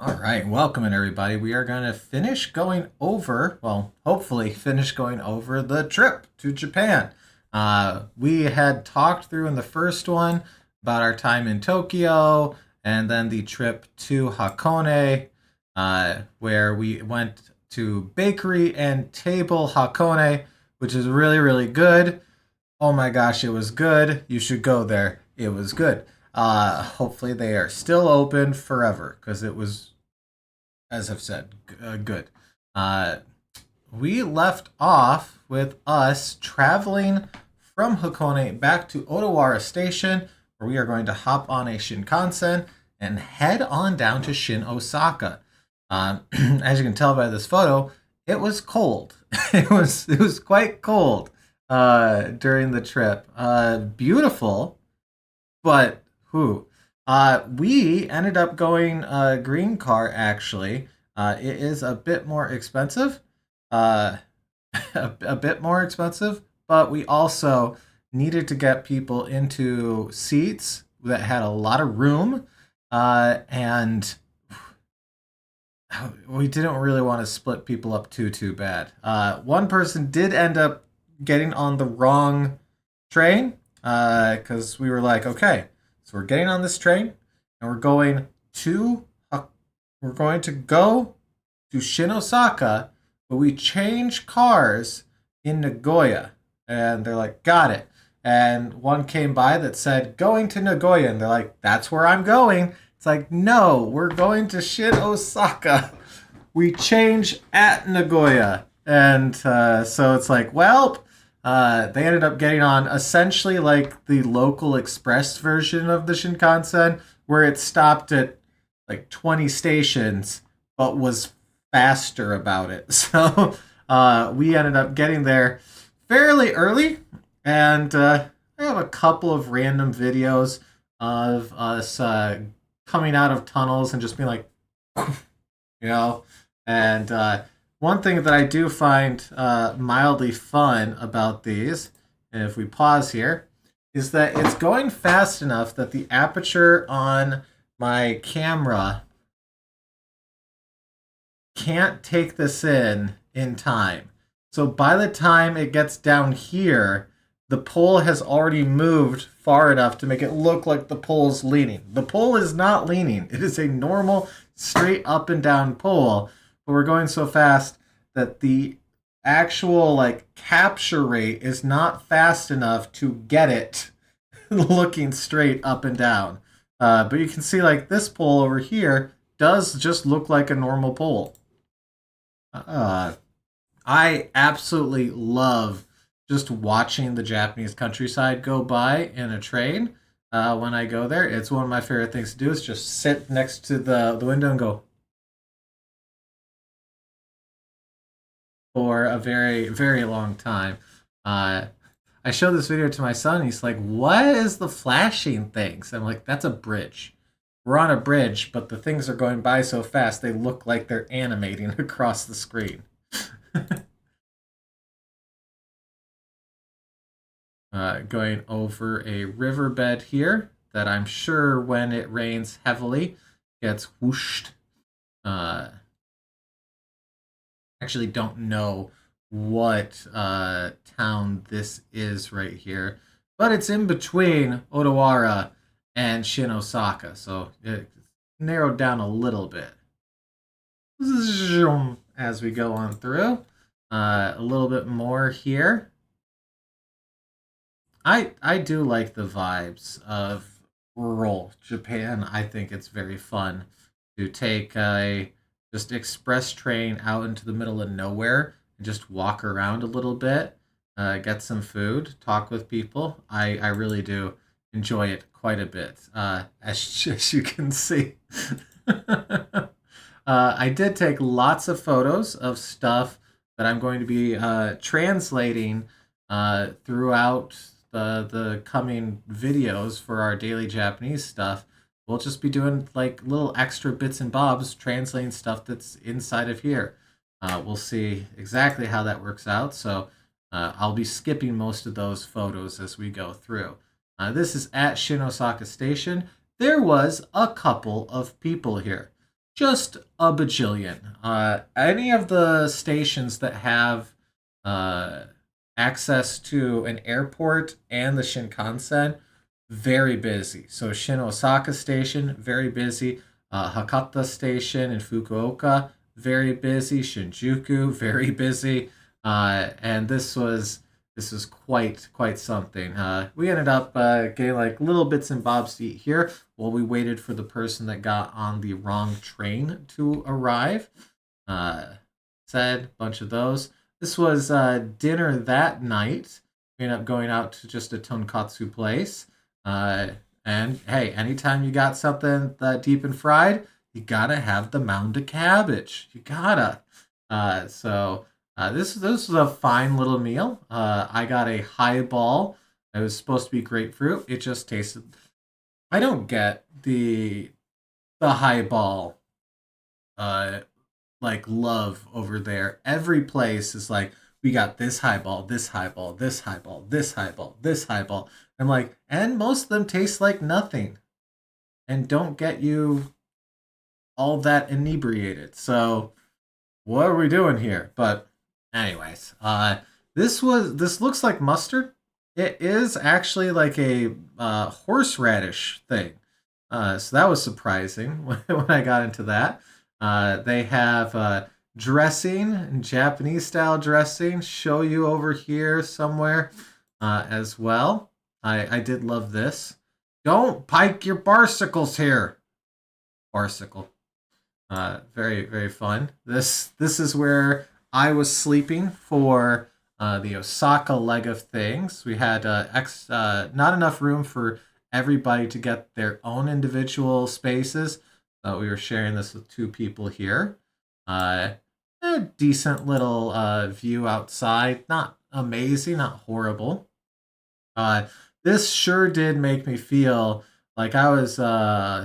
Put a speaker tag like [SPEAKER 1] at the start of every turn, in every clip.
[SPEAKER 1] All right, welcome in everybody. We are going to finish going over, well, hopefully finish going over the trip to Japan. We had talked through in the first one about our time in Tokyo and then the trip to Hakone, where we went to Bakery and Table Hakone, which is really, really good. Oh my gosh, it was good. You should go there. It was good. Hopefully they are still open forever because it was, as I've said, good. Uh, we left off with us traveling from Hakone back to Odawara Station, where we are going to hop on a Shinkansen and head on down to Shin Osaka. As you can tell by this photo, it was cold. It was quite cold during the trip. Beautiful, but who? We ended up going green car actually. It is a bit more expensive, uh, a bit more expensive, but we also needed to get people into seats that had a lot of room, and we didn't really want to split people up too bad. One person did end up getting on the wrong train because we were like, okay, so we're getting on this train and to uh, we're going to go to Shinosaka, but we change cars in Nagoya. And they're like, got it. And one came by that said, going to Nagoya. And they're like, that's where I'm going. It's like, no, we're going to Shin Osaka. We change at Nagoya. And so it's like, well, they ended up getting on essentially like the local express version of the Shinkansen, where it stopped at like 20 stations, but was faster about it. So we ended up getting there fairly early, and I have a couple of random videos of us coming out of tunnels and just being like, you know. And one thing that I do find mildly fun about these, and if we pause here, is that it's going fast enough that the aperture on my camera can't take this in time. So by the time it gets down here, the pole has already moved far enough to make it look like the pole is leaning. The pole is not leaning. It is a normal straight up and down pole, but we're going so fast that the actual like capture rate is not fast enough to get it looking straight up and down. But you can see like this pole over here does just look like a normal pole. Uh, I absolutely love just watching the Japanese countryside go by in a train. When I go there, it's one of my favorite things to do. Is just sit next to the window and go for a very very long time. Uh, I showed this video to my son. He's like, "What is the flashing things?" I'm like, "That's a bridge. We're on a bridge, but the things are going by so fast they look like they're animating across the screen." Going over a riverbed here that I'm sure when it rains heavily gets whooshed. Actually don't know what town this is right here, but it's in between Odawara and Shinosaka, so it narrowed down a little bit as we go on through. A little bit more here. I do like the vibes of rural Japan. I think it's very fun to take a just express train out into the middle of nowhere and just walk around a little bit, get some food, talk with people. I really do enjoy it quite a bit, as you can see. I did take lots of photos of stuff that I'm going to be translating throughout the coming videos for our daily Japanese stuff. We'll just be doing like little extra bits and bobs, translating stuff that's inside of here. We'll see exactly how that works out. So I'll be skipping most of those photos as we go through. This is at Shinosaka Station. There was a couple of people here. just a bajillion. Any of the stations that have uh, access to an airport and the Shinkansen, very busy. So Shin Osaka Station, very busy. Hakata Station in Fukuoka, very busy. Shinjuku, very busy. And this was quite something. We ended up getting like little bits and bobs to eat here while we waited for the person that got on the wrong train to arrive. Uh, Said a bunch of those. This was dinner that night. We ended up going out to just a tonkatsu place. Uh, and hey, anytime you got something that deep and fried, you gotta have the mound of cabbage. You gotta. This was a fine little meal. I got a highball. It was supposed to be grapefruit. It just tasted. I don't get the highball uh like love over there. Every place is like, we got this highball, this highball, this highball, this highball, this highball. I'm like, and most of them taste like nothing and don't get you all that inebriated. So what are we doing here? But anyways, this looks like mustard. It is actually like a horseradish thing. So that was surprising when I got into that. They have dressing, Japanese style dressing. Show you over here somewhere as well. I did love this. Don't pike your barcicles here. Barcicle. Very very fun. This is where I was sleeping for the Osaka leg of things. We had not enough room for everybody to get their own individual spaces. We were sharing this with two people here. Uh, a decent little view outside. Not amazing, not horrible. Uh, this sure did make me feel like I was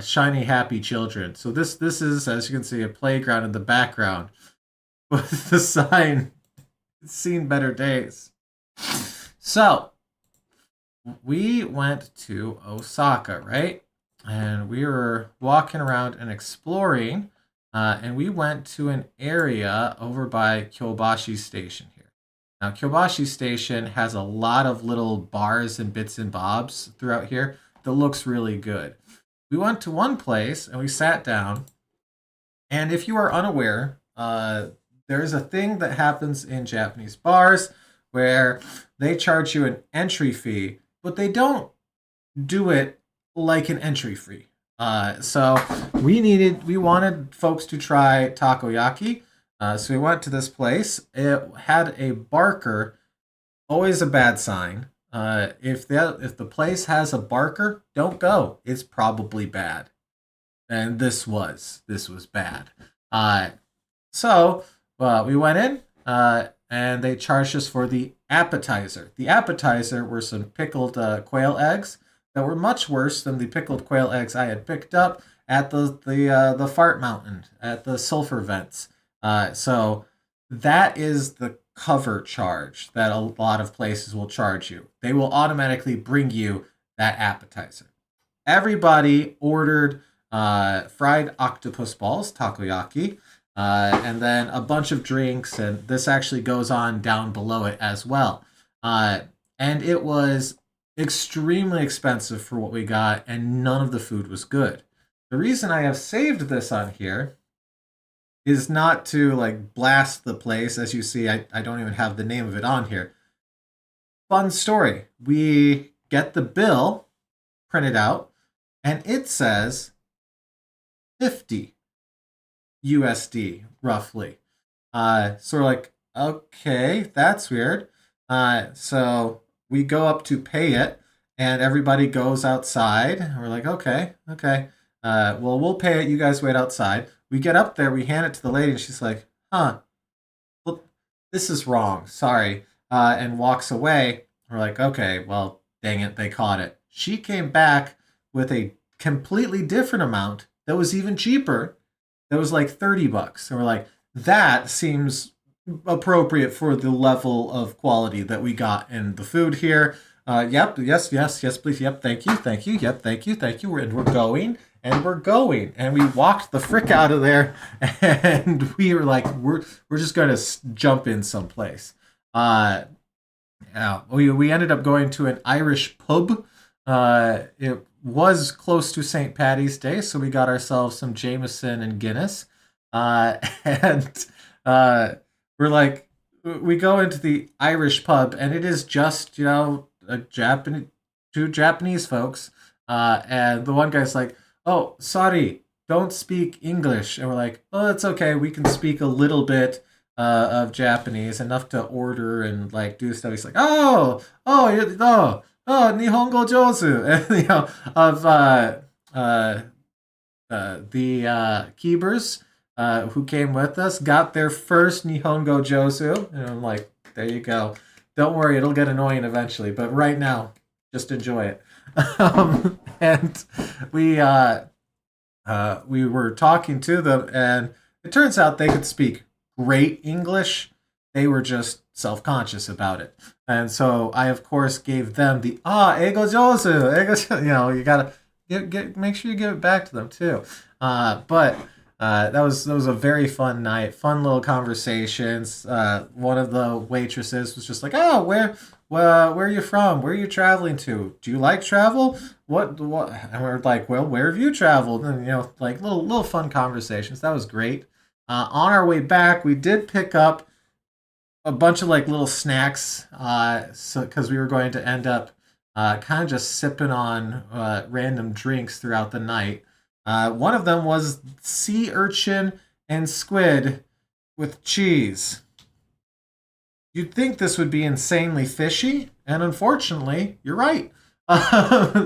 [SPEAKER 1] shiny happy children. So this is, as you can see, a playground in the background with the sign "Seen better days." So we went to Osaka, right? And we were walking around and exploring, and we went to an area over by Kyobashi Station here. Now, Kyobashi Station has a lot of little bars and bits and bobs throughout here that looks really good. We went to one place and we sat down, and if you are unaware, there's a thing that happens in Japanese bars where they charge you an entry fee, but they don't do it like an entry fee. So we wanted folks to try takoyaki. So we went to this place. It had a barker, always a bad sign. If the place has a barker, don't go. It's probably bad, and this was bad. Uh, so we went in, and they charged us for the appetizer. The appetizer were some pickled quail eggs that were much worse than the pickled quail eggs I had picked up at the fart mountain at the sulfur vents. So that is the cover charge that a lot of places will charge you. They will automatically bring you that appetizer. Everybody ordered fried octopus balls, takoyaki, and then a bunch of drinks, and this actually goes on down below it as well. And it was extremely expensive for what we got, and none of the food was good. The reason I have saved this on here is not to like blast the place. As you see, I don't even have the name of it on here. Fun story. We get the bill printed out, and it says 50 USD roughly. So we're like, okay, that's weird. So we go up to pay it, and everybody goes outside. We're like, okay, okay. Well, we'll pay it. You guys wait outside. We get up there, we hand it to the lady, and she's like, huh, well, this is wrong. Sorry. And walks away. We're like, okay, well, dang it, they caught it. She came back with a completely different amount that was even cheaper. That was like $30. And we're like, that seems appropriate for the level of quality that we got in the food here. Yep, yes, please. Yep, thank you. Yep, thank you. And we're going. and we're going, and we walked the frick out of there, and we were like, we're just gonna jump in someplace. Uh, yeah, we ended up going to an Irish pub. It was close to St. Patty's Day, so we got ourselves some Jameson and Guinness. And we're like, we go into the Irish pub, and it is just a Japanese two Japanese folks. And the one guy's like, "Oh, sorry, don't speak English," and we're like, "Oh, it's okay. We can speak a little bit." Of Japanese, enough to order and like do stuff. He's like, oh, Nihongo Josu, and of the Keebers who came with us got their first Nihongo Josu, and I'm like, there you go. Don't worry, it'll get annoying eventually, but right now, just enjoy it. And we were talking to them, and it turns out they could speak great English. They were just self conscious about it. And so I, of course, gave them the ego josu, you gotta make sure you give it back to them too. But that was a very fun night, fun little conversations. One of the waitresses was just like, "Oh, where are you from? Where are you traveling to? Do you like travel? What?" And we're like, "Well, where have you traveled?" And like little fun conversations. That was great. On our way back, we did pick up a bunch of like little snacks, so because we were going to end up kind of just sipping on random drinks throughout the night. One of them was sea urchin and squid with cheese. You'd think this would be insanely fishy, and unfortunately, you're right.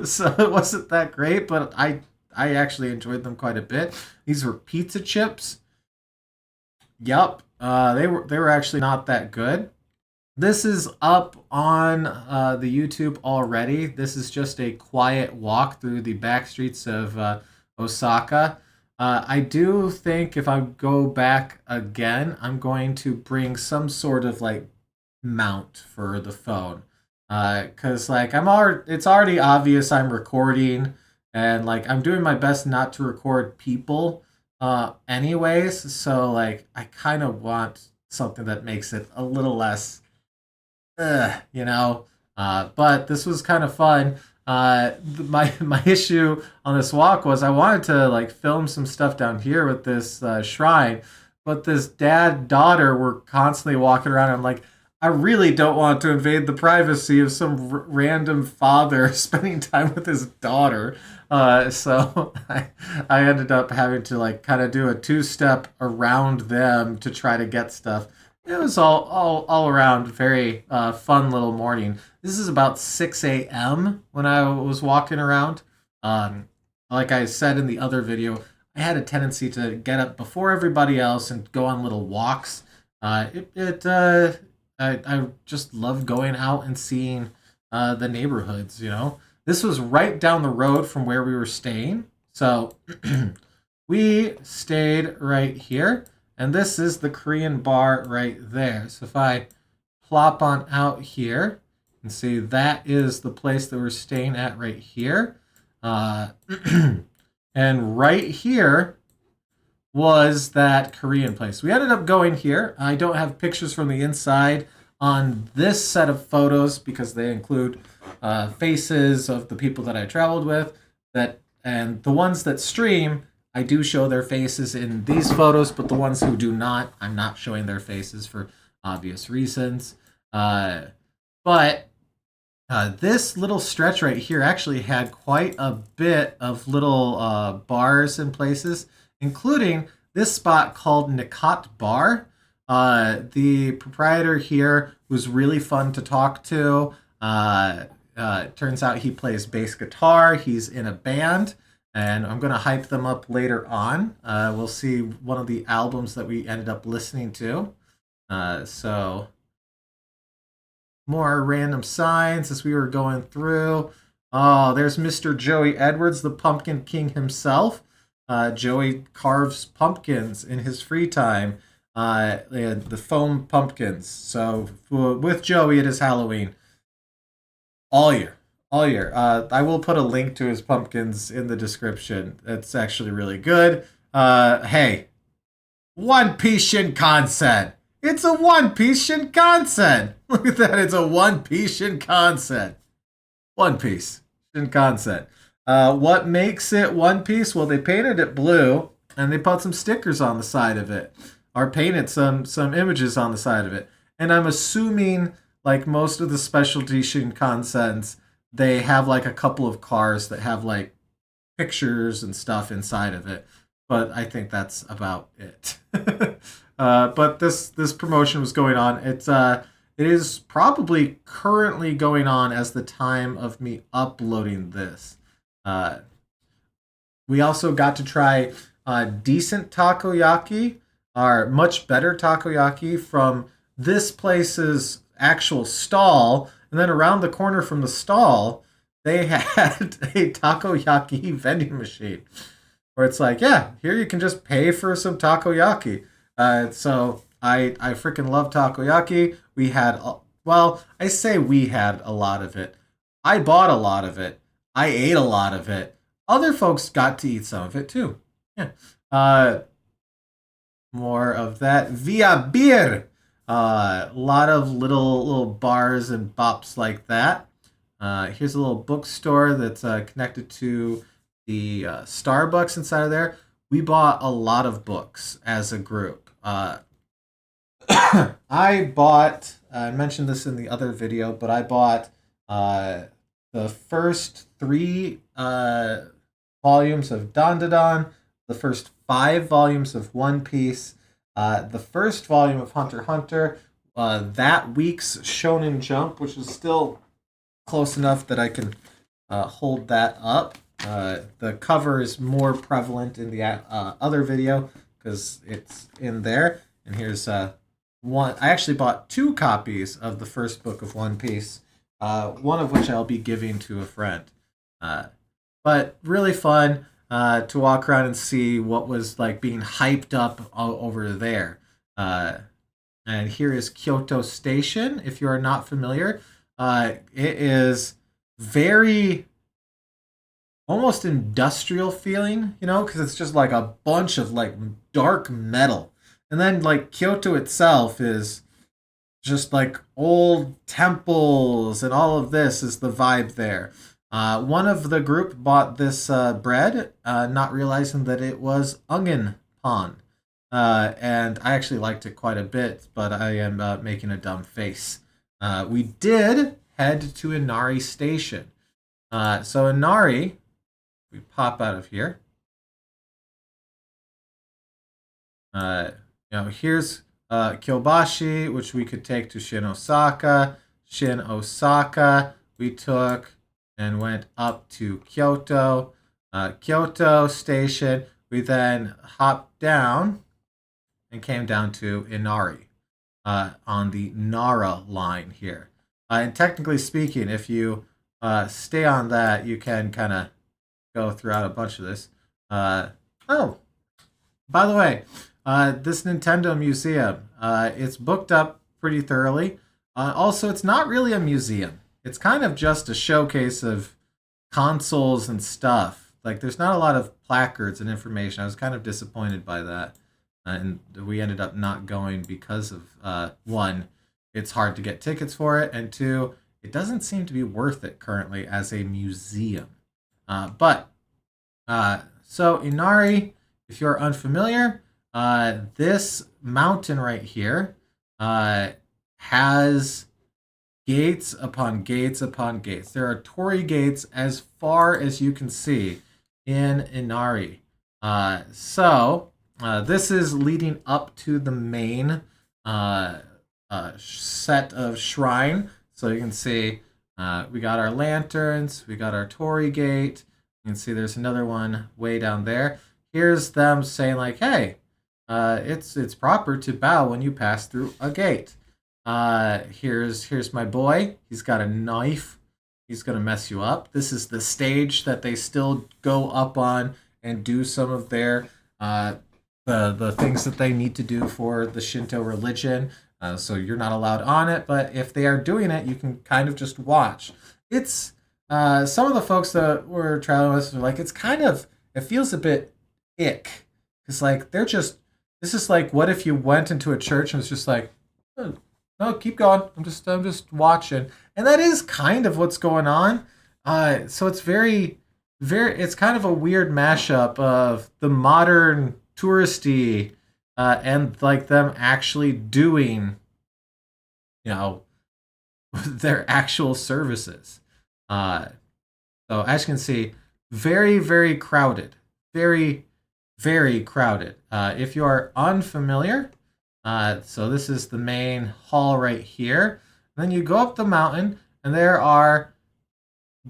[SPEAKER 1] So it wasn't that great, but I actually enjoyed them quite a bit. These were pizza chips. Yup, they were actually not that good. This is up on the YouTube already. This is just a quiet walk through the back streets of Osaka. I do think if I go back again, I'm going to bring some sort of like mount for the phone. Cause like it's already obvious I'm recording, and like I'm doing my best not to record people anyways, so like I kind of want something that makes it a little less you know. But this was kind of fun. My issue on this walk was I wanted to like film some stuff down here with this shrine, but this dad daughter were constantly walking around. I'm like, I really don't want to invade the privacy of some random father spending time with his daughter. So I ended up having to like kind of do a two-step around them to try to get stuff. It was all around very fun little morning. This is about 6 a.m. when I was walking around. Um, like I said in the other video, I had a tendency to get up before everybody else and go on little walks. I just love going out and seeing the neighborhoods. This was right down the road from where we were staying, so we stayed right here, and this is the Korean bar right there. So if I plop on out here and see that is the place that we're staying at right here, uh, and right here was that Korean place. We ended up going here. I don't have pictures from the inside on this set of photos because they include faces of the people that I traveled with. And the ones that stream, I do show their faces in these photos, but the ones who do not, I'm not showing their faces for obvious reasons. But this little stretch right here actually had quite a bit of little bars and places, including this spot called Nikat Bar. The proprietor here was really fun to talk to. It turns out he plays bass guitar. He's in a band, and I'm going to hype them up later on. We'll see one of the albums that we ended up listening to. So more random signs as we were going through. Oh, there's Mr. Joey Edwards, the Pumpkin King himself. Joey carves pumpkins in his free time. The foam pumpkins. So with Joey, it is Halloween all year. all year. I will put a link to his pumpkins in the description. It's actually really good. Hey, One Piece Shinkansen. It's a One Piece Shinkansen. Look at that. It's a One Piece Shinkansen. One Piece Shinkansen. What makes it One Piece? Well, they painted it blue and they put some stickers on the side of it, or painted some images on the side of it. And I'm assuming, like most of the specialty Shinkansens, they have like a couple of cars that have like pictures and stuff inside of it. But I think that's about it. But this promotion was going on. It is probably currently going on as the time of me uploading this. Uh, we also got to try decent takoyaki, or much better takoyaki from this place's actual stall. And then around the corner from the stall, they had a takoyaki vending machine where it's like, yeah, here you can just pay for some takoyaki. So I freaking love takoyaki. We had, well, I say we had a lot of it. I bought a lot of it. I ate a lot of it. Other folks got to eat some of it too. Yeah. Uh, More of that via beer. A lot of little bars and bops like that. Here's a little bookstore that's connected to the Starbucks inside of there. We bought a lot of books as a group. I bought. I mentioned this in the other video, but I bought the first three volumes of Dandadan, the first 5 volumes of One Piece, the first volume of Hunter x Hunter, that week's Shonen Jump, which is still close enough that I can hold that up. The cover is more prevalent in the other video because it's in there. And here's one. I actually bought 2 copies of the first book of One Piece, one of which I'll be giving to a friend. But really fun to walk around and see what was like being hyped up over there. And here is Kyoto Station. If you are not familiar, it is very almost industrial feeling, because it's just like a bunch of like dark metal. And then like Kyoto itself is just like old temples and all of this is the vibe there. One of the group bought this bread, not realizing that it was onion pan. And I actually liked it quite a bit, but I am making a dumb face. We did head to Inari Station. So Inari, we pop out of here. Here's Kyobashi, which we could take to Shin Osaka. Shin Osaka, we took and went up to Kyoto. Kyoto Station, we then hopped down and came down to Inari on the Nara line here. And technically speaking, if you stay on that, you can kind of go throughout a bunch of this. Oh, by the way, this Nintendo museum, it's booked up pretty thoroughly. Also, it's not really a museum. It's kind of just a showcase of consoles and stuff. Like, there's not a lot of placards and information. I was kind of disappointed by that. And we ended up not going because of, one, it's hard to get tickets for it, and two, it doesn't seem to be worth it currently as a museum. So Inari, if you're unfamiliar, this mountain right here has gates upon gates upon gates. There are torii gates as far as you can see in Inari. This is leading up to the main set of shrine. So you can see we got our lanterns, we got our torii gate. You can see there's another one way down there. Here's them saying like, hey, it's proper to bow when you pass through a gate. Here's my boy. He's got a knife. He's gonna mess you up. This is the stage that they still go up on and do some of their the things that they need to do for the Shinto religion. So you're not allowed on it, but if they are doing it, you can kind of just watch. It's some of the folks that were traveling with us were like, it's kind of, it feels a bit ick. It's like, they're just, this is like, what if you went into a church and was just like, "Oh, no, keep going. I'm just watching." And that is kind of what's going on. So it's it's kind of a weird mashup of the modern touristy and like them actually doing, you know, their actual services. Uh, so as you can see, very crowded, very very crowded. If you are unfamiliar, so this is the main hall right here. Then you go up the mountain, and there are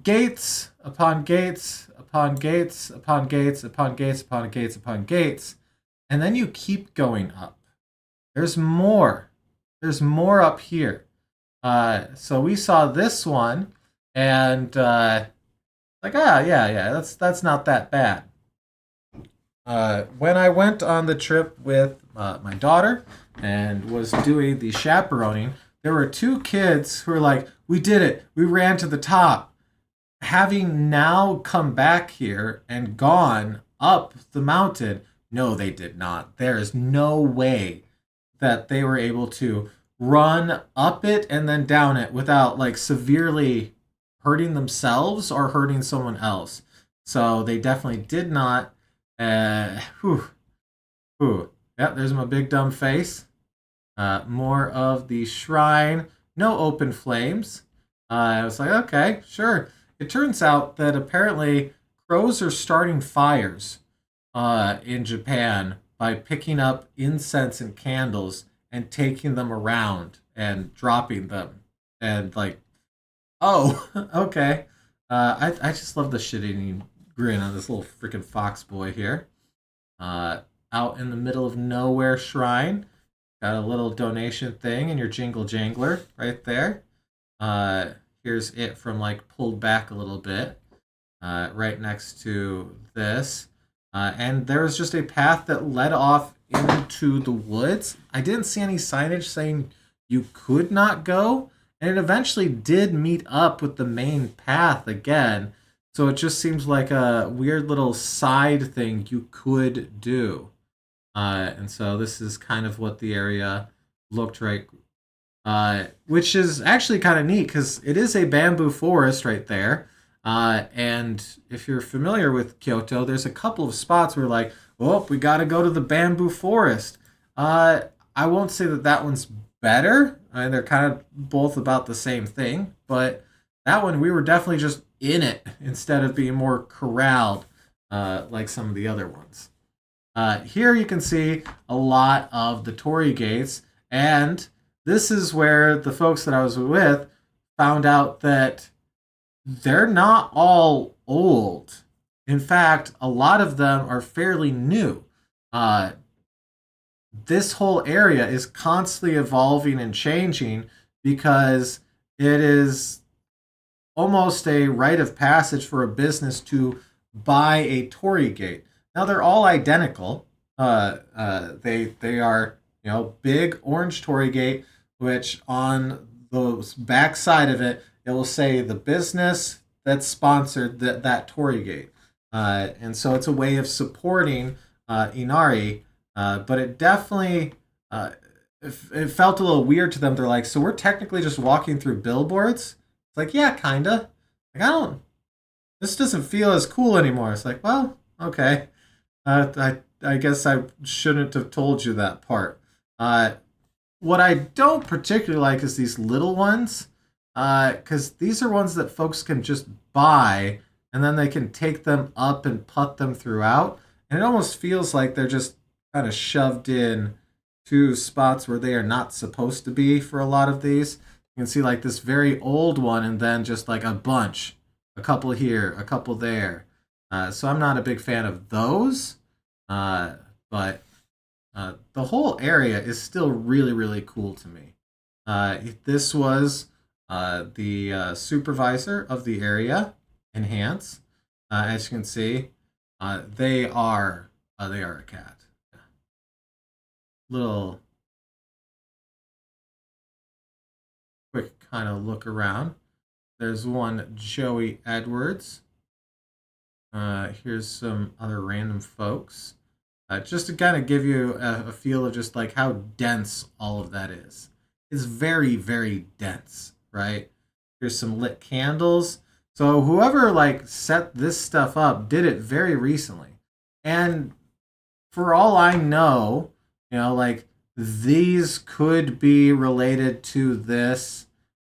[SPEAKER 1] gates upon gates upon gates upon gates upon gates upon gates upon gates, and then you keep going up. There's more. There's more up here. So we saw this one, and like, yeah, that's not that bad. When I went on the trip with my daughter and was doing the chaperoning, there were two kids who were like, "We did it! We ran to the top." Having now come back here and gone up the mountain, no, they did not. There is no way that they were able to run up it and then down it without like severely hurting themselves or hurting someone else. So they definitely did not. Whew, whew. Yep, there's my big dumb face. More of the shrine. No open flames. I was like, okay, sure. It turns out that apparently crows are starting fires in Japan by picking up incense and candles and taking them around and dropping them. And like, oh, okay. I just love the shit eating grin on this little freaking fox boy here. Uh, Out in the middle of nowhere shrine. Got a little donation thing in your jingle jangler right there. Here's it from like pulled back a little bit, right next to this. And there was just a path that led off into the woods. I didn't see any signage saying you could not go, and it eventually did meet up with the main path again. So it just seems like a weird little side thing you could do. And so this is kind of what the area looked like, which is actually kind of neat because it is a bamboo forest right there. And if you're familiar with Kyoto, there's a couple of spots where like, oh, we got to go to the bamboo forest. Uh, I won't say that that one's better. They're kind of both about the same thing, but that one we were definitely just in it instead of being more corralled like some of the other ones. Here you can see a lot of the torii gates, and this is where the folks that I was with found out that they're not all old. In fact, a lot of them are fairly new. Uh, this whole area is constantly evolving and changing because it is almost a rite of passage for a business to buy a torii gate. Now they're all identical. They are, you know, big orange torii gate, which on the back side of it it will say the business that sponsored that torii gate, and so it's a way of supporting Inari. But it definitely it felt a little weird to them. They're like, so we're technically just walking through billboards. It's like, yeah, kinda. Like, I don't. This doesn't feel as cool anymore. It's like, well, okay. I guess I shouldn't have told you that part. Uh, what I don't particularly like is these little ones, because these are ones that folks can just buy, and then they can take them up and put them throughout. And it almost feels like they're just kind of shoved in to spots where they are not supposed to be for a lot of these. You can see like this very old one, and then just like a bunch, a couple here, a couple there. So I'm not a big fan of those, uh, but the whole area is still really cool to me. This was the supervisor of the area, Enhance. As you can see, they are a cat. Little quick kind of look around. There's one Joey Edwards. Here's some other random folks. Just to kind of give you a feel of just like how dense all of that is. It's very, very dense, right? Here's some lit candles. So whoever like set this stuff up did it very recently. And for all I know, like these could be related to this.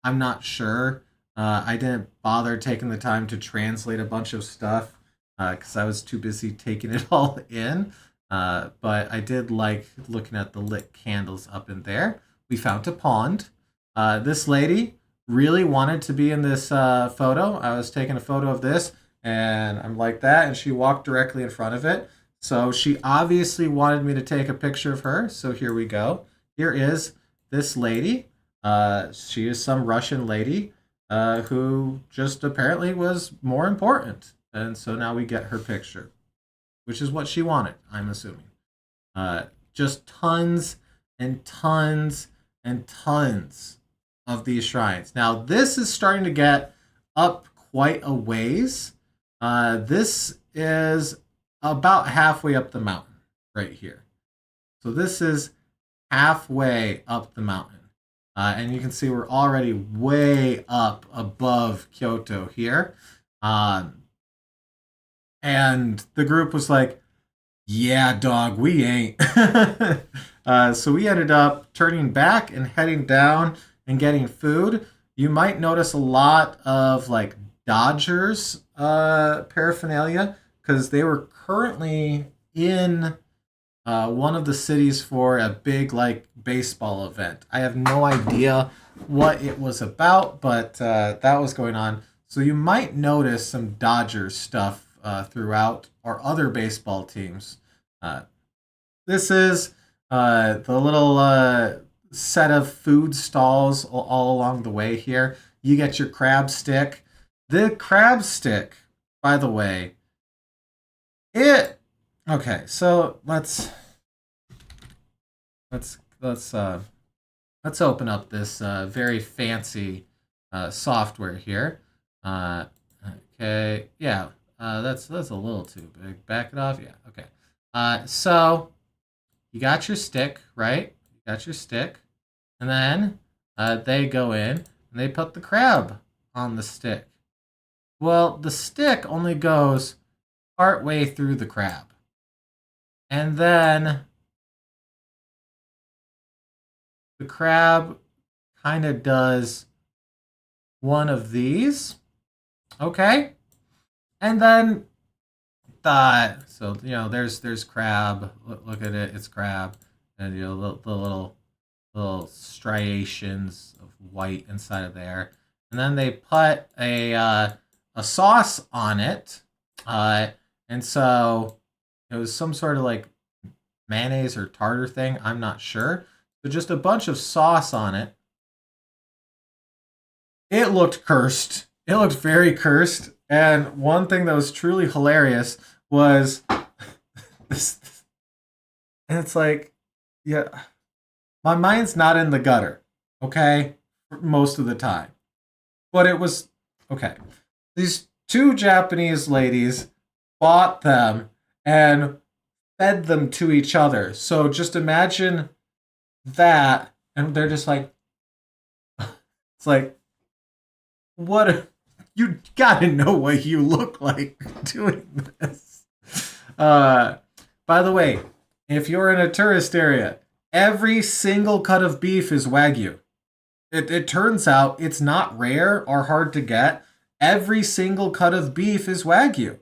[SPEAKER 1] I'm not sure. I didn't bother taking the time to translate a bunch of stuff because I was too busy taking it all in. But I did like looking at the lit candles up in there. We found a pond. This lady really wanted to be in this photo. I was taking a photo of this, and I'm like that, and she walked directly in front of it. So she obviously wanted me to take a picture of her. So here we go. Here is this lady. She is some Russian lady who just apparently was more important. And so now we get her picture, which is what she wanted, I'm assuming. Just tons and tons and tons of these shrines. Now, this is starting to get up quite a ways. This is about halfway up the mountain right here. So this is halfway up the mountain. And you can see we're already way up above Kyoto here. And the group was like, yeah, dog, we ain't. So we ended up turning back and heading down and getting food. You might notice a lot of like Dodgers paraphernalia because they were currently in one of the cities for a big like baseball event. I have no idea what it was about, but that was going on. So you might notice some Dodgers stuff throughout, or other baseball teams. This is the little set of food stalls all along the way here. You get your crab stick. The crab stick, by the way, it okay. So let's let's open up this very fancy software here. Okay, yeah, that's a little too big. Back it off. Yeah, okay. So you got your stick, right? You got your stick, and then they go in and they put the crab on the stick. Well, the stick only goes part way through the crab, and then the crab kind of does one of these, okay, and then so there's crab. Look at it, it's crab, and the little striations of white inside of there, and then they put a sauce on it, and so it was some sort of like mayonnaise or tartar thing. I'm not sure. So just a bunch of sauce on it. It looked cursed. It looked very cursed. And one thing that was truly hilarious was this. And it's like, yeah, my mind's not in the gutter, okay, most of the time. But it was, okay. These two Japanese ladies bought them and fed them to each other. So just imagine that. And they're just like, it's like, what? You gotta know what you look like doing this. By the way, if you're in a tourist area, every single cut of beef is Wagyu. It turns out it's not rare or hard to get. Every single cut of beef is Wagyu.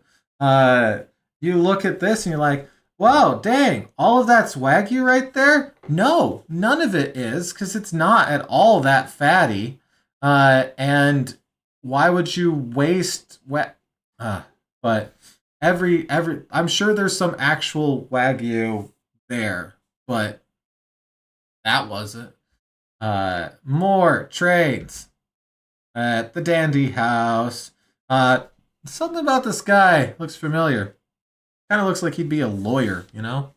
[SPEAKER 1] You look at this and you're like, wow, dang, all of that's Wagyu right there? No, none of it is, because it's not at all that fatty. And why would you waste but every I'm sure there's some actual Wagyu there, but that wasn't. More trains at the Dandy House. Something about this guy looks familiar. Kind of looks like he'd be a lawyer, you know?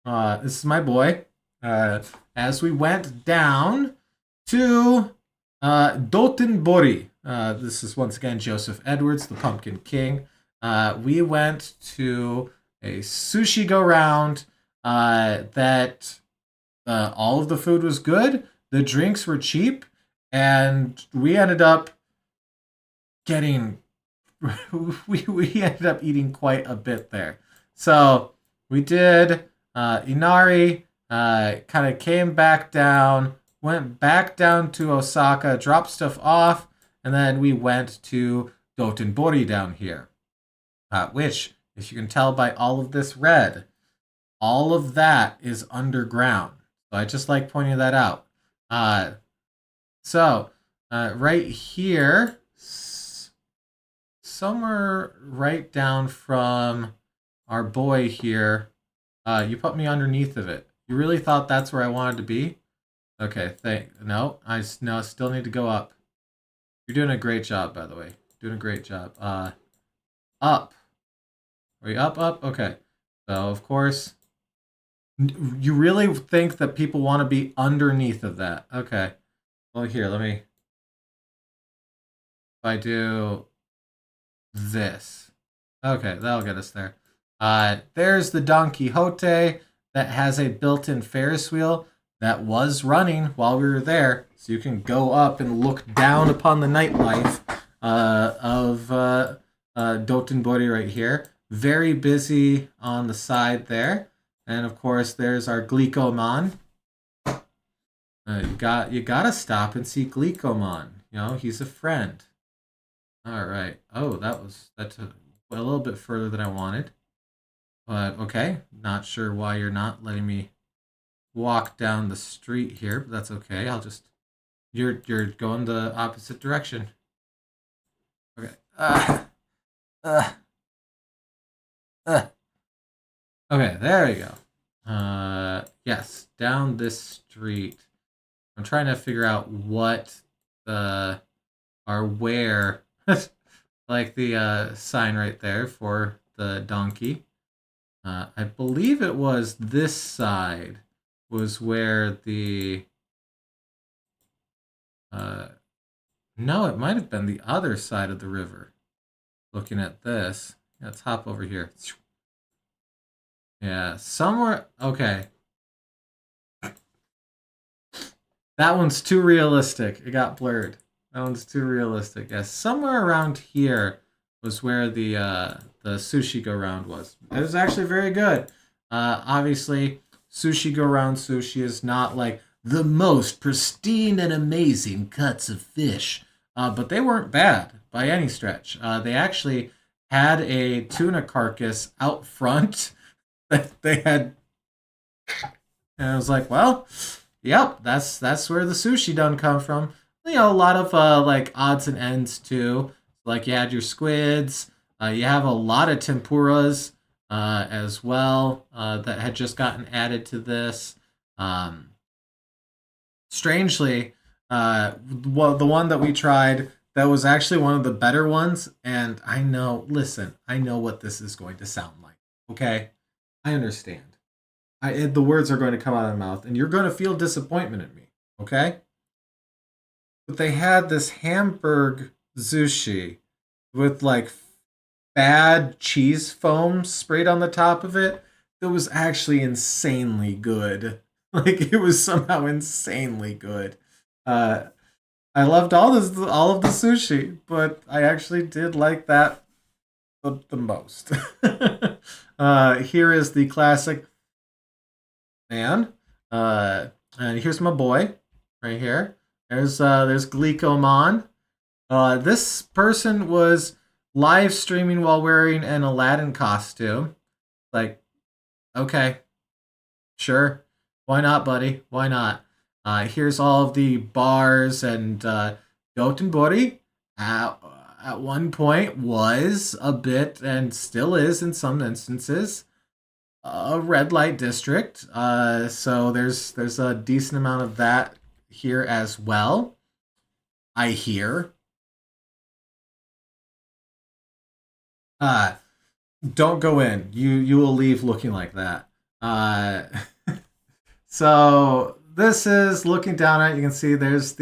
[SPEAKER 1] This is my boy. As we went down to Dotonbori. This is once again Joseph Edwards, the Pumpkin King. We went to a sushi go round that all of the food was good, the drinks were cheap, and we ended up getting we ended up eating quite a bit there. So we did Inari, kind of came back down, went back down to Osaka, dropped stuff off, and then we went to Dotonbori down here, which, if you can tell by all of this red, all of that is underground. So I just like pointing that out. Uh, so right here, somewhere right down from our boy here, you put me underneath of it. You really thought that's where I wanted to be? Okay, no, still need to go up. You're doing a great job, by the way. Doing a great job. Up. Are we up? Okay. So of course, you really think that people want to be underneath of that? Okay. Well, here, let me. If I do this. Okay, that'll get us there. There's the Don Quixote that has a built-in Ferris wheel that was running while we were there, so you can go up and look down upon the nightlife of Dotonbori right here. Very busy on the side there, and of course there's our Glicoman. You gotta stop and see Glicoman. You know, he's a friend. All right. Oh, that's a little bit further than I wanted. But okay, not sure why you're not letting me walk down the street here, but that's okay. You're going the opposite direction. Okay. Uh, uh. Okay, there we go. Yes, down this street. I'm trying to figure out what where like the sign right there for the donkey. I believe it was this side was where the no, it might have been the other side of the river. Looking at this, let's hop over here. Yeah, somewhere. Okay, that one's too realistic. It got blurred. That one's too realistic. Yes, somewhere around here was where the sushi go round was. It was actually very good. Obviously, sushi go round sushi is not like the most pristine and amazing cuts of fish, but they weren't bad by any stretch. They actually had a tuna carcass out front that they had, and I was like, well, yep, that's where the sushi done come from. You know, a lot of like odds and ends too. Like you had your squids. You have a lot of tempuras as well that had just gotten added to this. Strangely, well, the one that we tried that was actually one of the better ones, and I know. Listen, I know what this is going to sound like. Okay, I understand. The words are going to come out of my mouth, and you're going to feel disappointment in me. Okay, but they had this Hamburg sushi with like bad cheese foam sprayed on the top of it that was actually insanely good. Like it was somehow insanely good. Uh, I loved all of the sushi, but I actually did like that the most. Here is the classic man. And here's my boy right here. There's Glicoman. This person was live streaming while wearing an Aladdin costume. Like, okay, sure, why not, buddy? Why not? Here's all of the bars and Dotonbori at one point was a bit and still is in some instances a red light district. So there's a decent amount of that here as well. I hear. Uh, don't go in. You will leave looking like that. So this is looking down at it. You can see there's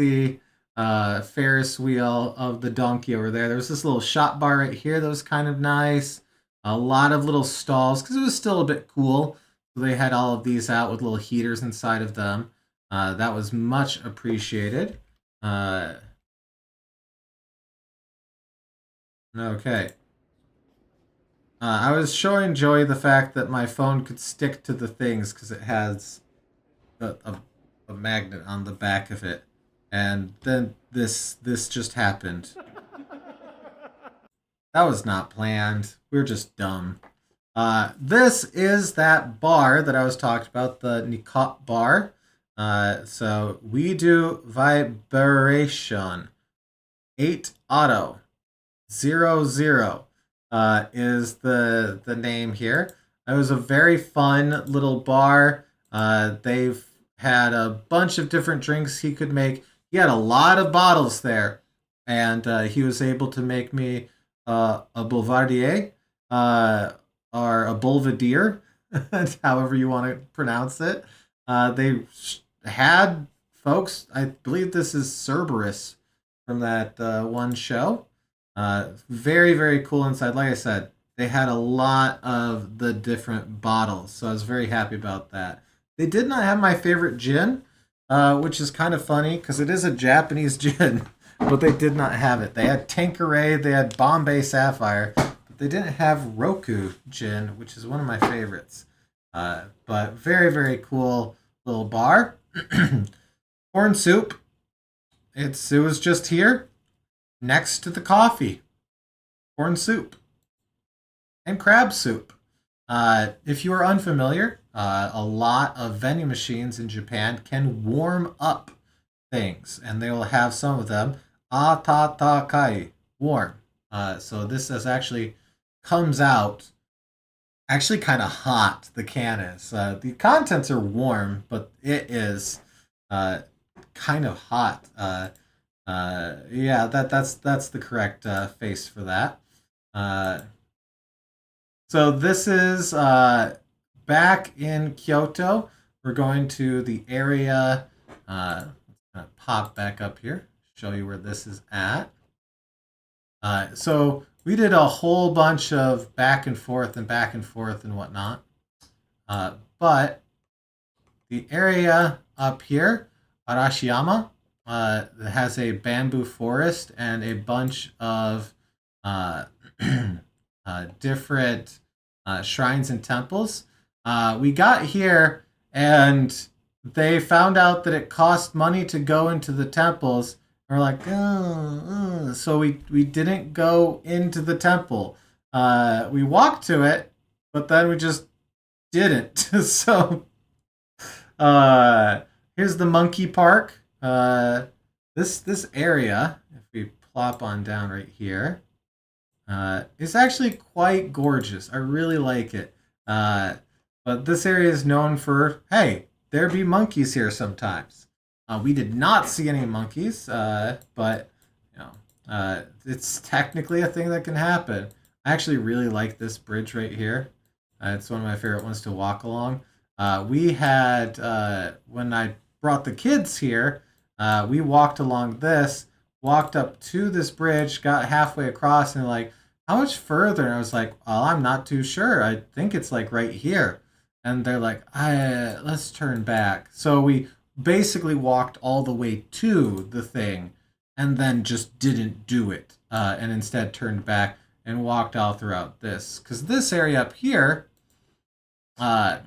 [SPEAKER 1] Ferris wheel of the donkey over there. There was this little shop bar right here that was kind of nice. A lot of little stalls because it was still a bit cool. So they had all of these out with little heaters inside of them. That was much appreciated. Uh, okay. I was showing Joey the fact that my phone could stick to the things because it has a magnet on the back of it, and then this just happened. That was not planned. We're just dumb. This is that bar that I was talking about, the Nikot bar. So we do vibration. 8 auto. 00 is the name here. It was a very fun little bar. They've had a bunch of different drinks he could make. He had a lot of bottles there, and he was able to make me a Boulevardier or a Belvedere, however you want to pronounce it. They had folks. I believe this is Cerberus from that one show. Very, very cool inside. Like I said, they had a lot of the different bottles, so I was very happy about that. They did not have my favorite gin, which is kind of funny because it is a Japanese gin, but they did not have it. They had Tanqueray, they had Bombay Sapphire, but they didn't have Roku gin, which is one of my favorites. But very, very cool little bar. Corn soup. It was just here next to the coffee. Corn soup and crab soup. If you are unfamiliar, a lot of vending machines in Japan can warm up things, and they will have some of them atatakai, warm. So this is actually comes out actually kind of hot. The can is. The contents are warm, but it is kind of hot. Yeah, that's the correct face for that. Uh, so this is back in Kyoto. We're going to the area. Let's pop back up here, show you where this is at. So we did a whole bunch of back and forth and whatnot. But the area up here, Arashiyama, has a bamboo forest and a bunch of uh, different shrines and temples. We got here and they found out that it cost money to go into the temples. We're like, so we didn't go into the temple. We walked to it, but then we just didn't. So here's the monkey park. This area, if we plop on down right here, is actually quite gorgeous. I really like it. But this area is known for, hey, there be monkeys here sometimes. We did not see any monkeys, but you know, it's technically a thing that can happen. I actually really like this bridge right here. It's one of my favorite ones to walk along. We had when I brought the kids here, we walked along this, walked up to this bridge, got halfway across, and like, how much further? And I was like, well, I'm not too sure. I think it's like right here. And they're like, let's turn back. So we basically walked all the way to the thing and then just didn't do it and instead turned back and walked all throughout this. Because this area up here uh,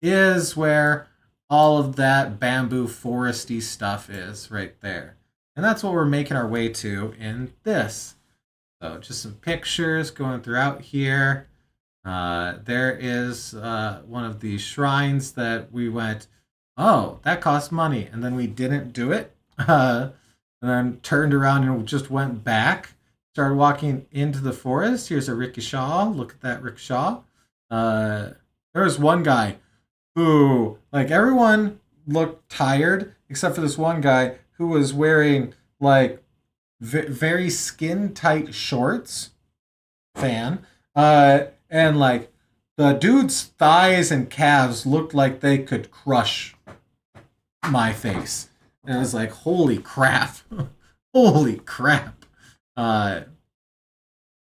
[SPEAKER 1] is where all of that bamboo foresty stuff is right there. And that's what we're making our way to in this. So just some pictures going throughout here. There is one of the shrines that we went, oh, that costs money. And then we didn't do it. And then turned around and just went back. Started walking into the forest. Here's a rickshaw. Look at that rickshaw. There was one guy who, like, everyone looked tired except for this one guy who was wearing, like, very skin tight shorts. Fan. And, like, the dude's thighs and calves looked like they could crush my face. And it was like, holy crap. Holy crap. Uh,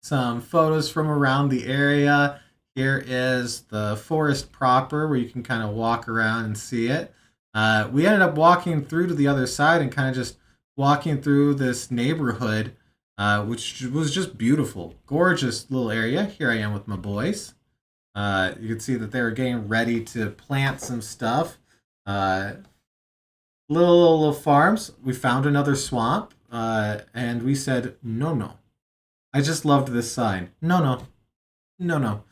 [SPEAKER 1] some photos from around the area. Here is the forest proper where you can kind of walk around and see it. We ended up walking through to the other side and kind of just walking through this neighborhood, which was just beautiful. Gorgeous little area. Here I am with my boys. You can see that they were getting ready to plant some stuff. Uh, little farms. We found another swamp, and we said, no, no. I just loved this sign. No, no, no, no.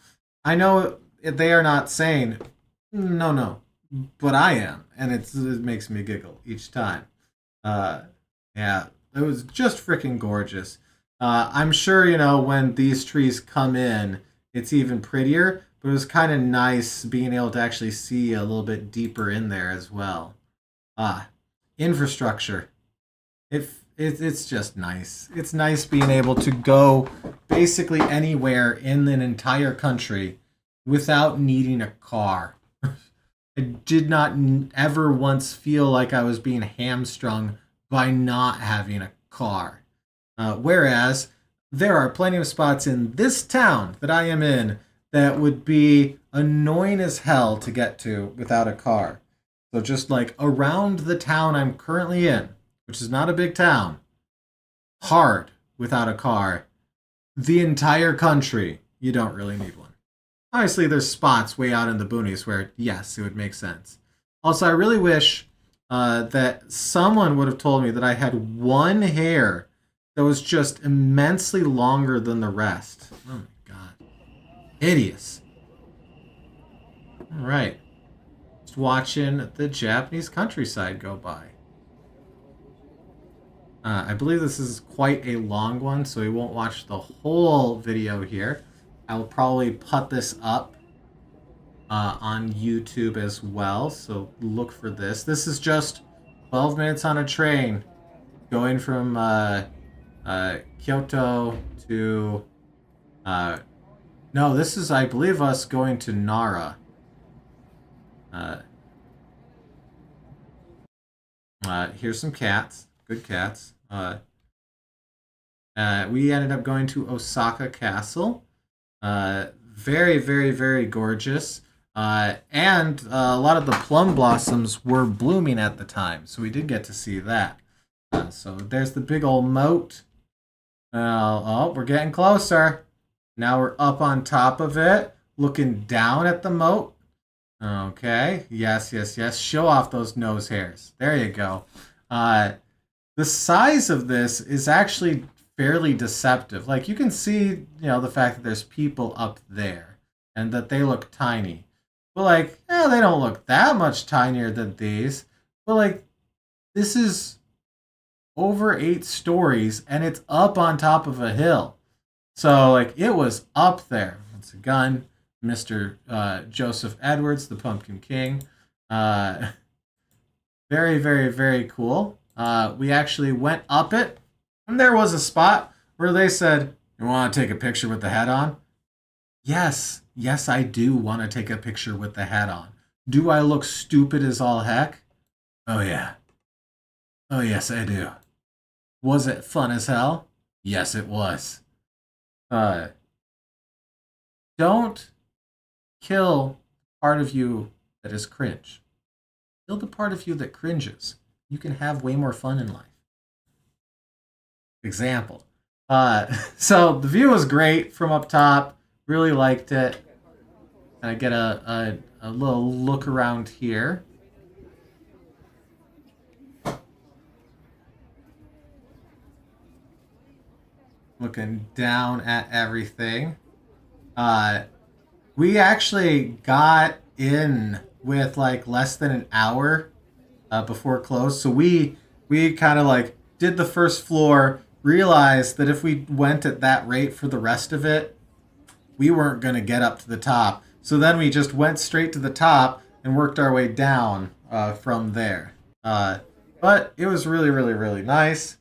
[SPEAKER 1] I know they are not saying no, no, but I am, and it makes me giggle each time. Uh, yeah, it was just freaking gorgeous. I'm sure when these trees come in, it's even prettier. But it was kind of nice being able to actually see a little bit deeper in there as well. Ah, infrastructure. It's just nice. It's nice being able to go basically anywhere in an entire country without needing a car. I did not ever once feel like I was being hamstrung by not having a car. Whereas there are plenty of spots in this town that I am in that would be annoying as hell to get to without a car. So just like around the town I'm currently in, which is not a big town, hard without a car. The entire country, you don't really need one. Obviously, there's spots way out in the boonies where, yes, it would make sense. Also, I really wish that someone would have told me that I had one hair that was just immensely longer than the rest. Oh my god. Hideous. All right. Just watching the Japanese countryside go by. I believe this is quite a long one, so we won't watch the whole video here. I will probably put this up on YouTube as well, so look for this. This is just 12 minutes on a train going from Kyoto to... no, this is, I believe, us going to Nara. Here's some cats. Good cats. We ended up going to Osaka Castle. Very, very, very gorgeous. And a lot of the plum blossoms were blooming at the time, so we did get to see that. So there's the big old moat. Oh, we're getting closer. Now we're up on top of it, looking down at the moat. Okay. Yes, yes, yes. Show off those nose hairs. There you go. The size of this is actually fairly deceptive. Like you can see, the fact that there's people up there and that they look tiny. But like, they don't look that much tinier than these. But like, this is over 8 stories and it's up on top of a hill. So like, it was up there. It's a gun. Mr. Joseph Edwards, the Pumpkin King. Very, very, very cool. We actually went up it, and there was a spot where they said, "You want to take a picture with the hat on?" Yes, yes, I do want to take a picture with the hat on. Do I look stupid as all heck? Oh, yeah. Oh, yes, I do. Was it fun as hell? Yes, it was. Uh, don't kill part of you that is cringe. Kill the part of you that cringes. You can have way more fun in life. Example. So the view was great from up top. Really liked it. I get a little look around here. Looking down at everything. We actually got in with like less than an hour before close. So we kind of like did the first floor, realized that if we went at that rate for the rest of it, we weren't going to get up to the top. So then we just went straight to the top and worked our way down from there. But it was really, really, really nice.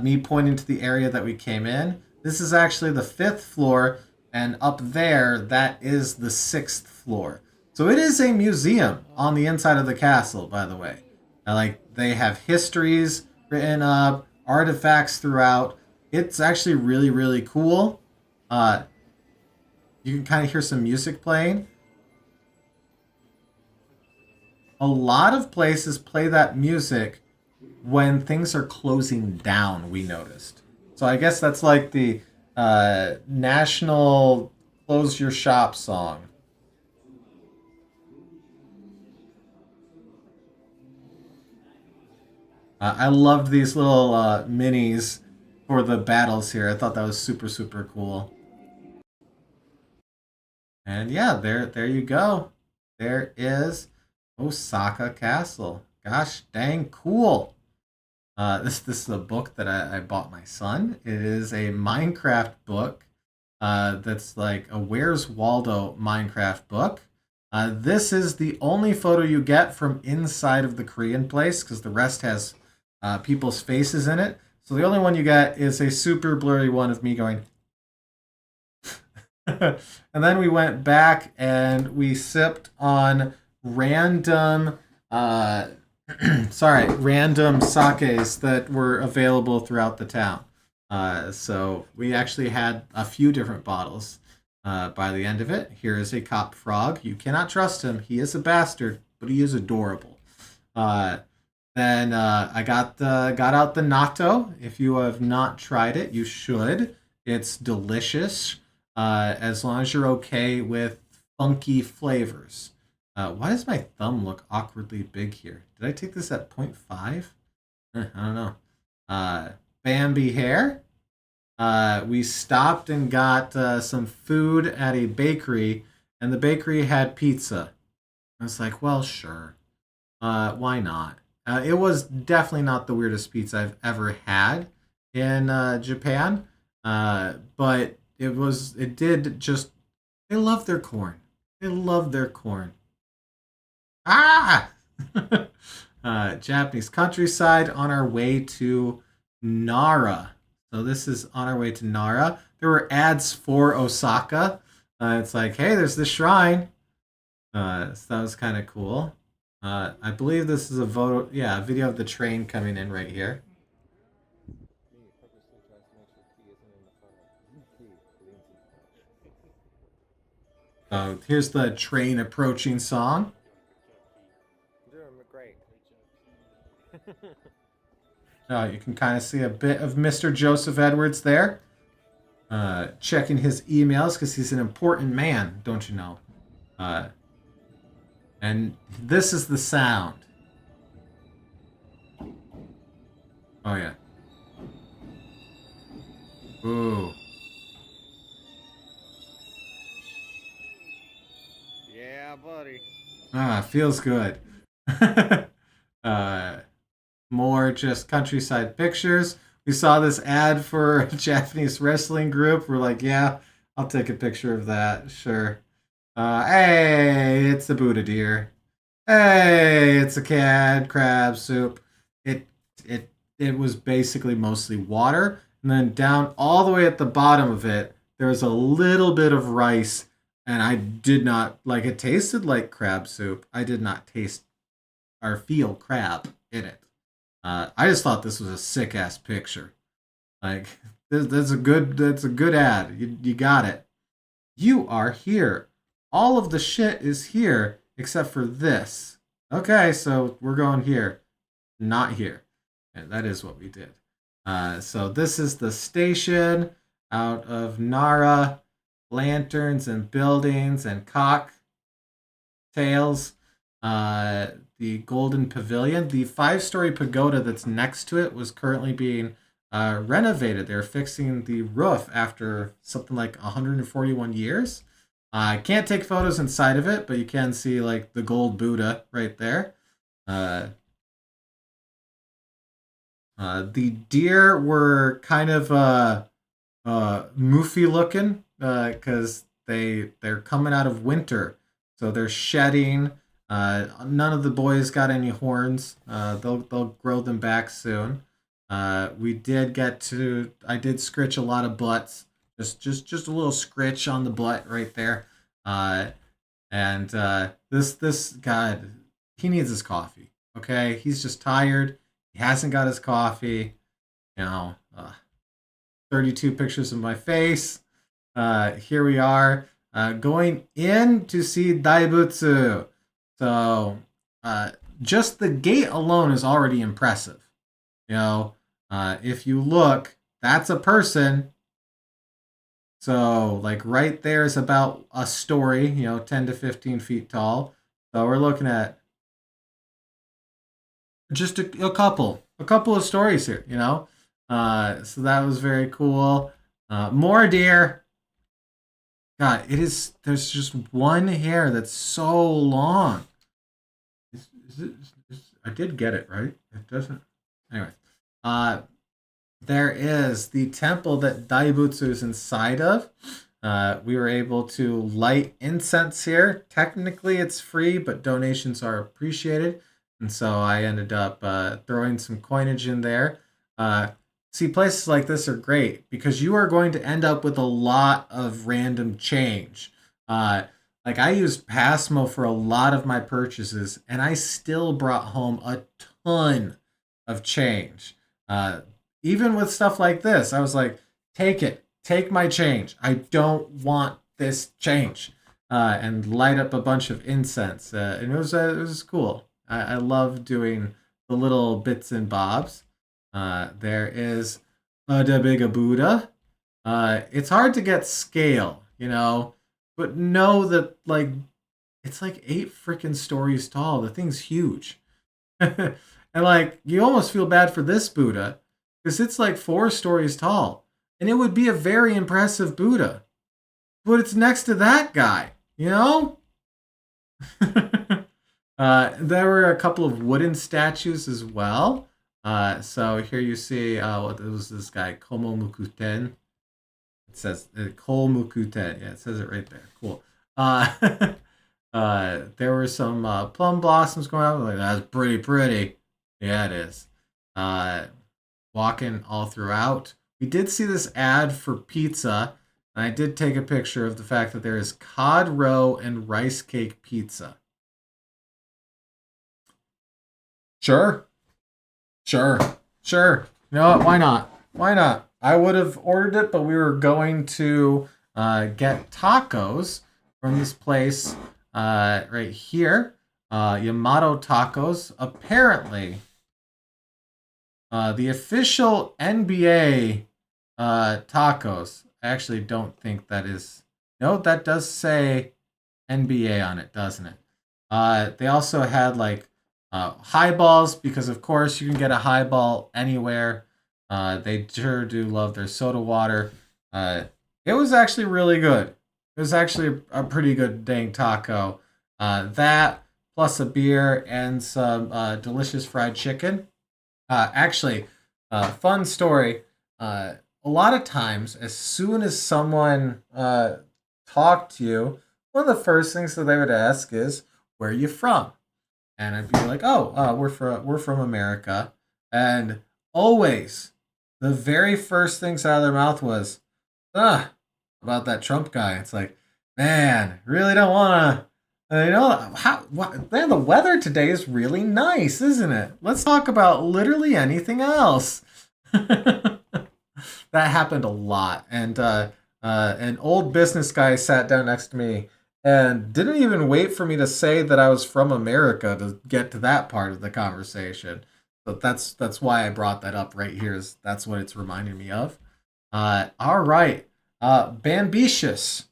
[SPEAKER 1] Me pointing to the area that we came in. This is actually the 5th floor, and up there, that is the 6th floor. So it is a museum on the inside of the castle, by the way. Like they have histories written up, artifacts throughout. It's actually really really cool. Uh, you can kind of hear some music playing. A lot of places play that music when things are closing down, we noticed. So I guess that's like the national close your shop song. I loved these little minis for the battles here. I thought that was super super cool. And yeah, there you go. There is Osaka Castle. Gosh dang cool. This is a book that I bought my son. It is a Minecraft book. That's like a Where's Waldo Minecraft book. This is the only photo you get from inside of the Korean place because the rest has people's faces in it. So the only one you get is a super blurry one of me going. And then we went back and we sipped on random uh, random sakes that were available throughout the town. So we actually had a few different bottles by the end of it. Here is a cop frog. You cannot trust him. He is a bastard, but he is adorable. Uh, then I got out the natto. If you have not tried it, you should. It's delicious as long as you're okay with funky flavors. Why does my thumb look awkwardly big here? Did I take this at 0.5? I don't know. Uh, Bambi hair. We stopped and got some food at a bakery, and the bakery had pizza. I was like, well, sure. Why not? It was definitely not the weirdest pizza I've ever had in Japan, but it did just, they love their corn. They love their corn. Ah! Japanese countryside on our way to Nara. So this is on our way to Nara. There were ads for Osaka. It's like, hey, there's this shrine. So that was kind of cool. I believe this is a video of the train coming in right here. So here's the train approaching song. You can kind of see a bit of Mr. Joseph Edwards there, checking his emails because he's an important man, don't you know? Uh, and this is the sound. Oh yeah. Ooh.
[SPEAKER 2] Yeah, buddy.
[SPEAKER 1] Feels good. uh, More just countryside pictures. We saw this ad for a Japanese wrestling group. We're like, yeah, I'll take a picture of that. Sure. Hey, it's the Buddha deer. Hey, it's a cad crab soup. It it it was basically mostly water, and then down all the way at the bottom of it, there was a little bit of rice, and I did not like it. Tasted like crab soup. I did not taste or feel crab in it. I just thought this was a sick ass picture. Like that's a good ad. You got it. You are here. All of the shit is here except for this. Okay, so we're going here, not here. And that is what we did. So this is the station out of Nara. Lanterns and buildings and cocktails. Uh, the Golden Pavilion. The 5-story pagoda that's next to it was currently being renovated. They're fixing the roof after something like 141 years. I can't take photos inside of it, but you can see like the gold Buddha right there. Uh, the deer were kind of moofy looking because they're coming out of winter, so they're shedding. None of the boys got any horns. They'll grow them back soon. We did get to. I did scritch a lot of butts. Just a little scritch on the butt right there. And this God, he needs his coffee. Okay, he's just tired. He hasn't got his coffee. You know, 32 pictures of my face. Here we are going in to see Daibutsu. So uh, just the gate alone is already impressive. You know, if you look, that's a person. So like right there is about a story. 10 to 15 feet tall. So we're looking at just a couple of stories here. So that was very cool. More deer. God, it is. There's just one hair that's so long. I did get it right. It doesn't. Anyway, uh, there is the temple that Daibutsu is inside of. We were able to light incense here. Technically, it's free, but donations are appreciated. And so I ended up throwing some coinage in there. Uh, See, places like this are great because you are going to end up with a lot of random change. Uh, like I used Passmo for a lot of my purchases, and I still brought home a ton of change. Uh, Even with stuff like this, I was like, take it, take my change. I don't want this change. And light up a bunch of incense. And it was cool. I love doing the little bits and bobs. There is the big Buddha. It's hard to get scale, but know that like it's like 8 freaking stories tall. The thing's huge. And like you almost feel bad for this Buddha because it's like 4 stories tall, and it would be a very impressive Buddha, but it's next to that guy, you know. There were a couple of wooden statues as well. So here you see what was this guy Komo Mukuten. It says Kol Mukuten. Yeah, it says it right there. Cool. Uh, there were some plum blossoms going on. Like that's pretty. Yeah, it is. Uh, Walking all throughout. We did see this ad for pizza, and I did take a picture of the fact that there is cod roe and rice cake pizza. Sure, sure, sure. You know what? Why not? Why not? I would have ordered it, but we were going to get tacos from this place right here, Yamato Tacos. Apparently, the official NBA tacos. I actually don't think that is. No, that does say NBA on it, doesn't it? They also had like highballs because, of course, you can get a highball anywhere. They sure do love their soda water. Uh, it was actually really good. It was actually a pretty good dang taco. That plus a beer and some delicious fried chicken. Actually, fun story. A lot of times, as soon as someone talked to you, one of the first things that they would ask is, "Where are you from?" And I'd be like, "Oh, we're from America," and always the very first things out of their mouth was, "Ah, about that Trump guy." It's like, man, really don't want to. Man, the weather today is really nice, isn't it? Let's talk about literally anything else. That happened a lot, and an old business guy sat down next to me and didn't even wait for me to say that I was from America to get to that part of the conversation. But that's why I brought that up right here. Is that's what it's reminding me of. All right, Bambitious.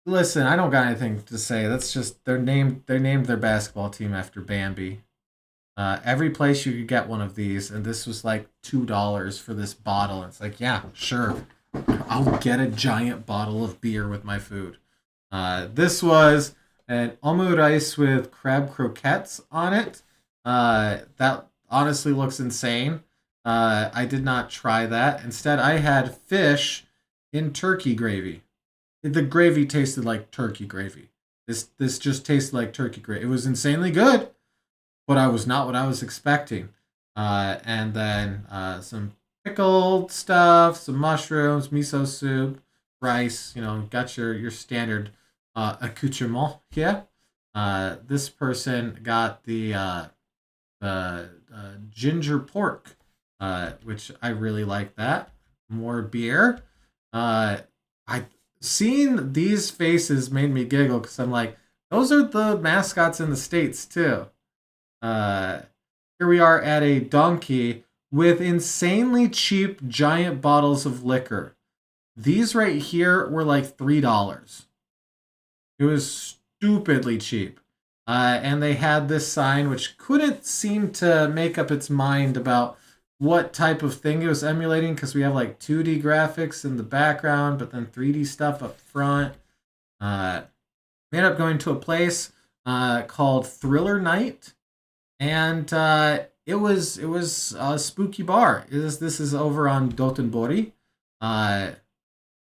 [SPEAKER 1] Listen, I don't got anything to say. That's just their name. They named their basketball team after Bambi. Every place you could get one of these, and this was like $2 for this bottle. It's like, yeah, sure, I'll get a giant bottle of beer with my food. This was an omu rice with crab croquettes on it. That honestly looks insane. I did not try that. Instead, I had fish in turkey gravy. The gravy tasted like turkey gravy. This just tasted like turkey gravy. It was insanely good, but I was not what I was expecting. And then some pickled stuff, some mushrooms, miso soup, rice. Got your standard accoutrement here. This person got ginger pork, which I really like that. More beer. I Seeing these faces made me giggle because I'm like, those are the mascots in the states too. Uh, Here we are at a donkey with insanely cheap giant bottles of liquor. These right here were like $3. It was stupidly cheap. And they had this sign which couldn't seem to make up its mind about what type of thing it was emulating because we have like 2D graphics in the background, but then 3D stuff up front. Uh, we ended up going to a place called Thriller Night, and it was a spooky bar. This is over on Dotonbori, uh,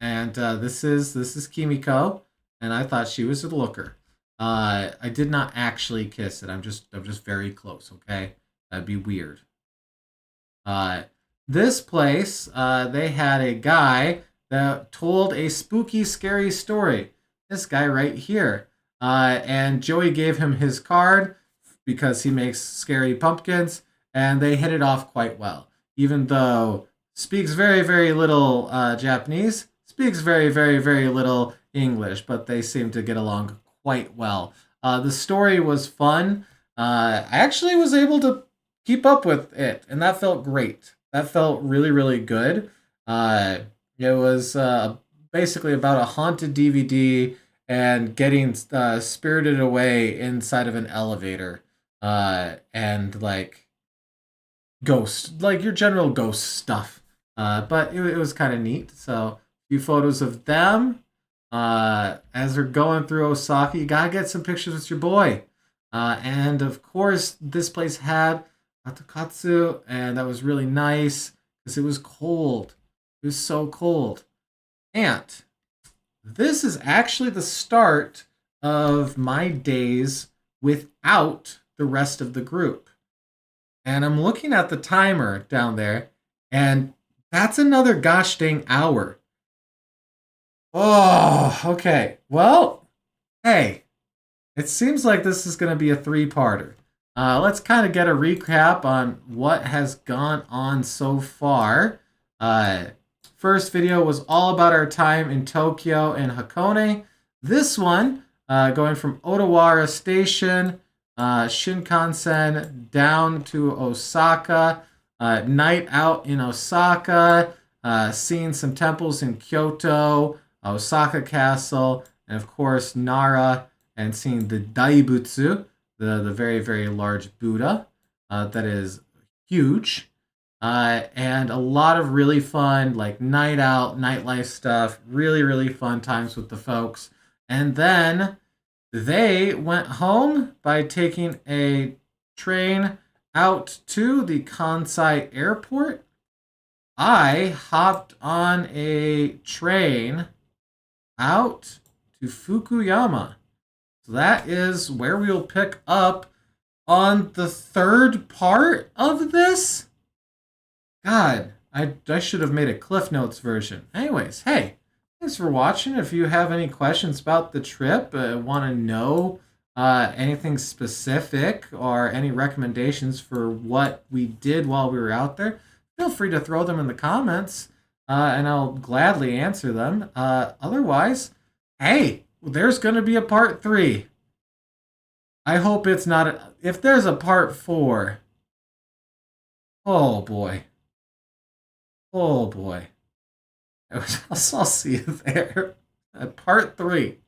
[SPEAKER 1] and this is Kimiko, and I thought she was a looker. I did not actually kiss it. I'm just very close. Okay, that'd be weird. Uh, this place, they had a guy that told a spooky, scary story. This guy right here. And Joey gave him his card because he makes scary pumpkins, and they hit it off quite well. Even though speaks very, very little Japanese, speaks very, very, very little English, but they seem to get along quite well. The story was fun. I actually was able to keep up with it, and that felt great. That felt really, really good. Uh, it was basically about a haunted DVD and getting spirited away inside of an elevator, and like ghost, like your general ghost stuff. But it was kind of neat. So a few photos of them as they're going through Osaka. You gotta get some pictures with your boy. And of course, this place had Atakatsu, and that was really nice because it was cold. It was so cold. And this is actually the start of my days without the rest of the group. And I'm looking at the timer down there, and that's another gosh dang hour. Oh, okay. Well, hey, it seems like this is going to be a three-parter. Let's kind of get a recap on what has gone on so far. Uh, First video was all about our time in Tokyo and Hakone. This one, going from Otawara Station, Shinkansen down to Osaka, night out in Osaka, seeing some temples in Kyoto, Osaka Castle, and of course Nara, and seeing the Daibutsu, the very, very large Buddha that is huge. And a lot of really fun, like night out, nightlife stuff, really, really fun times with the folks. And then they went home by taking a train out to the Kansai airport. I hopped on a train out to Fukuyama. So that is where we'll pick up on the third part of this. God, I should have made a Cliff Notes version. Anyways, hey, thanks for watching. If you have any questions about the trip, want to know anything specific, or any recommendations for what we did while we were out there, feel free to throw them in the comments, and I'll gladly answer them. Otherwise, hey, there's going to be a part 3. I hope it's not. If there's a part 4, oh boy. Oh boy. I'll see you there at part 3.